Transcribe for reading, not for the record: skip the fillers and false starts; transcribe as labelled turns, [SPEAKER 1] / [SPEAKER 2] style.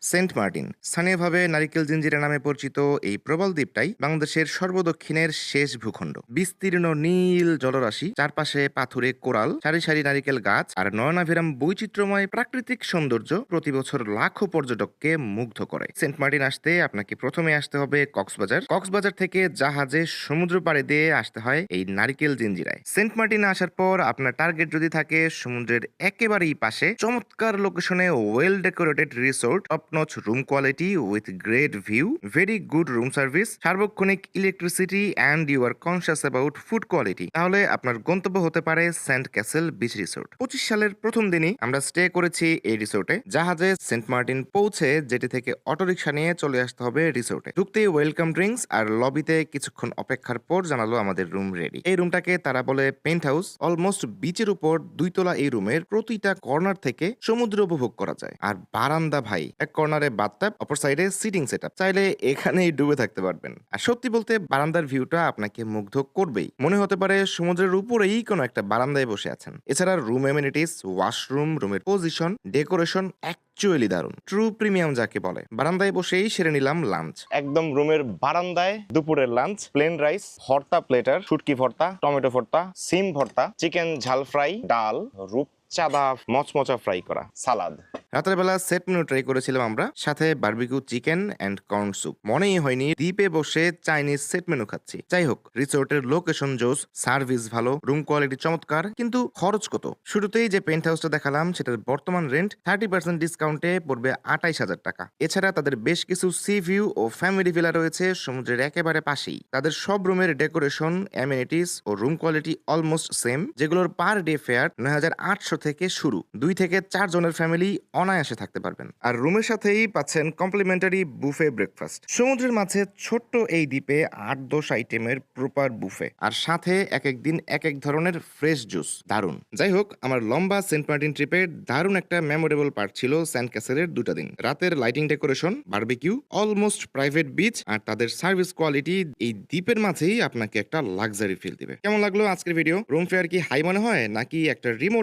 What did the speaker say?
[SPEAKER 1] Saint Martin স্থানীয়ভাবে নারিকেল জিঞ্জিরা নামে পরিচিত এই প্রবাল দ্বীপটাই বাংলাদেশের সর্বদক্ষিণের শেষ ভূখণ্ড। বিস্তীর্ণ নীল জলরাশি, চারপাশে পাথুরে কোরাল, সারি সারি নারিকেল গাছ আর নয়নাভিরাম বৈচিত্র্যময় প্রাকৃতিক সৌন্দর্য প্রতি বছর লাখো পর্যটককে মুগ্ধ করে। সেন্ট মার্টিন আসতে আপনাকে প্রথমে আসতে হবে কক্সবাজার। কক্সবাজার থেকে জাহাজে সমুদ্র পাড়ে দিয়ে আসতে হয় এই নারিকেল জিঞ্জিরায়। সেন্ট মার্টিনে আসার পর আপনার টার্গেট যদি থাকে সমুদ্রের একেবারেই পাশে চমৎকার লোকেশনে well decorated resort, top notch room quality with great view, very good room service, সার্বক্ষণিক electricity and you are conscious about food quality, তাহলে আপনার গন্তব্য হতে পারে সেন্ট ক্যাসেল বিচ রিসোর্ট। 25 সালের প্রথম দিনই আমরা স্টে করেছি এই রিসোর্টে। জাহাজে সেন্ট মার্টিন পৌঁছে যেটি থেকে অটোরিকশা নিয়ে চলে আসতে হবে রিসোর্টে। ঢুকতেই ওয়েলকাম ড্রিঙ্কস আর লবিতে কিছুক্ষণ অপেক্ষার পর জানালো আমাদের রুম রেডি। এই রুমটাকে তারা বলে পেন্ট হাউস। অলমোস্ট বিচের উপর 2 তলা এই রুমের প্রতিটা কর্নার থেকে সমুদ্র উপভোগ করা যায়। আর বারান্দা ভাই, এক কর্নারে বাথটাব, অপর সাইডে সিটিং সেটআপ, চাইলে এখানেই ডুবে থাকতে পারবেন। আর সত্যি বলতে বারান্দার ভিউটা আপনাকে মুগ্ধ করবেই। মনে হতে পারে সমুদ্রের উপরেই কোনো একটা বারান্দায় বসে আছেন। এছাড়া রুম এমিনিটিস, ওয়াশরুম, রুমের পজিশন, ডেকোরেশন অ্যাকচুয়ালি দারুণ, ট্রু প্রিমিয়াম যাকে বলে। বারান্দায় বসেই সেরে নিলাম লাঞ্চ। একদম রুমের বারান্দায় দুপুরের লাঞ্চ, প্লেন রাইস, ভর্তা প্লেটার, শুটকি ভর্তা, টমেটো ভর্তা, সিম ভর্তা, চিকেন ঝাল ফ্রাই, ডাল, রূপচাঁদা মচমচা ফ্রাই করা, সালাদ। রাতের বেলা সেট মেনু ট্রাই করেছিলাম আমরা, সাথে barbecue chicken and corn soup. মনেই হয়নি দ্বীপে বসে চাইনিজ সেট মেনু খাচ্ছি। যাই হোক, রিসোর্টের লোকেশন জোস, সার্ভিস ভালো, রুম কোয়ালিটি চমৎকার, কিন্তু খরচ কত? শুরুতেই যে পেন্ট হাউসটা দেখালাম সেটার বর্তমান রেন্ট 30% ডিসকাউন্টে পড়বে 28,000 টাকা। এছাড়া তাদের বেশ কিছু সি ভিউ ও ফ্যামিলি ভিলা রয়েছে সমুদ্রের একেবারে পাশেই। তাদের সব রুমের ডেকোরেশন, অ্যামেনিটিস ও রুম কোয়ালিটি অলমোস্ট সেম, যেগুলোর পার ডে ফেয়ার 9,800 থেকে শুরু। 2 থেকে 4 জনের ফ্যামিলি অনায়াসে থাকতে পারবেন। আর রুমের সাথেই পাচ্ছেন কমপ্লিমেন্টারি বুফে ব্রেকফাস্ট। সমুদ্রের মাঝে ছোট্ট এই দ্বীপে 8-10 আইটেমের প্রপার বুফে, আর সাথে এক এক দিন এক এক ধরনের ফ্রেশ জুস। দারুণ। যাই হোক, আমার লম্বা সেন্ট মার্টিন ট্রিপের দারুণ একটা মেমোরেবল পার্ট ছিল সেন্ট ক্যাসেলের 2টা দিন। রাতের lighting decoration, barbecue, almost private beach আর তাদের সার্ভিস কোয়ালিটি এই দ্বীপের মাঝেই আপনাকে একটা লাক্সারি ফিল দিবে। কেমন লাগলো আজকের ভিডিও? রুম ফেয়ার কি হাই মনে হয় নাকি একটা রিমোট